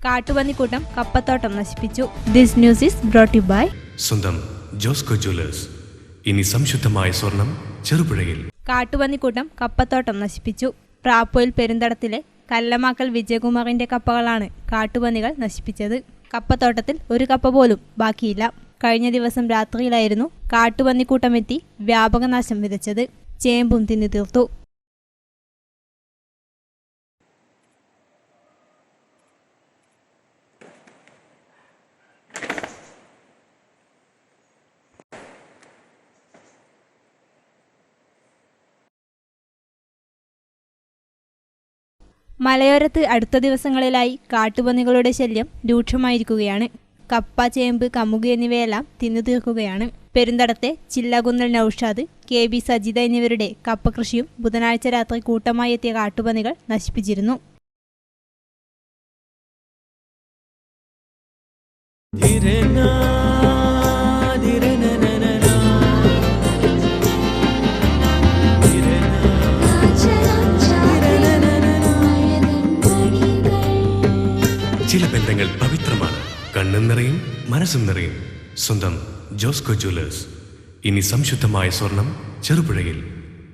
കാട്ടുപന്നിക്കൂട്ടം കപ്പത്തോട്ടം നശിപ്പിച്ചു. This news is brought you by സ്വന്തം ജോസ്കോ ജ്വല്ലേഴ്സ്. ഇനി സംശുദ്ധമായ സ്വർണം ചെറുപുഴയിൽ. കാട്ടുപന്നിക്കൂട്ടം കപ്പത്തോട്ടം നശിപ്പിച്ചു. പ്രാപ്പോയിൽ പെരുന്തടത്തിലെ കല്ലമാക്കൽ വിജയകുമാറിന്റെ കപ്പകളാണ് കാട്ടുപന്നികൾ നശിപ്പിച്ചത്. കപ്പത്തോട്ടത്തിൽ ഒരു കപ്പ പോലും ബാക്കിയില്ല. കഴിഞ്ഞ ദിവസം രാത്രിയിലായിരുന്നു കാട്ടുപന്നിക്കൂട്ടമെത്തി വ്യാപകനാശം വിതച്ചത്. ചേമ്പും തിന്നു തീർത്തു. മലയോരത്ത് അടുത്ത ദിവസങ്ങളിലായി കാട്ടുപന്നികളുടെ ശല്യം രൂക്ഷമായിരിക്കുകയാണ്. കപ്പ, ചേമ്പ്, കമുക് എന്നിവയെല്ലാം തിന്നു തീർക്കുകയാണ്. പെരുന്തടത്തെ ചില്ലകുന്നൽ നൌഷാദ്, KB സജിത എന്നിവരുടെ കപ്പ കൃഷിയും ബുധനാഴ്ച രാത്രി കൂട്ടമായി എത്തിയ കാട്ടുപന്നികൾ നശിപ്പിച്ചിരുന്നു. ചില ബന്ധങ്ങൾ പവിത്രമാണ്. കണ്ണും നിറയും മനസ്സും നിറയും. സ്വന്തം ജോസ്കോ ജ്വല്ലേഴ്സ്. ഇനി സംശുദ്ധമായ സ്വർണം ചെറുപുഴയിൽ.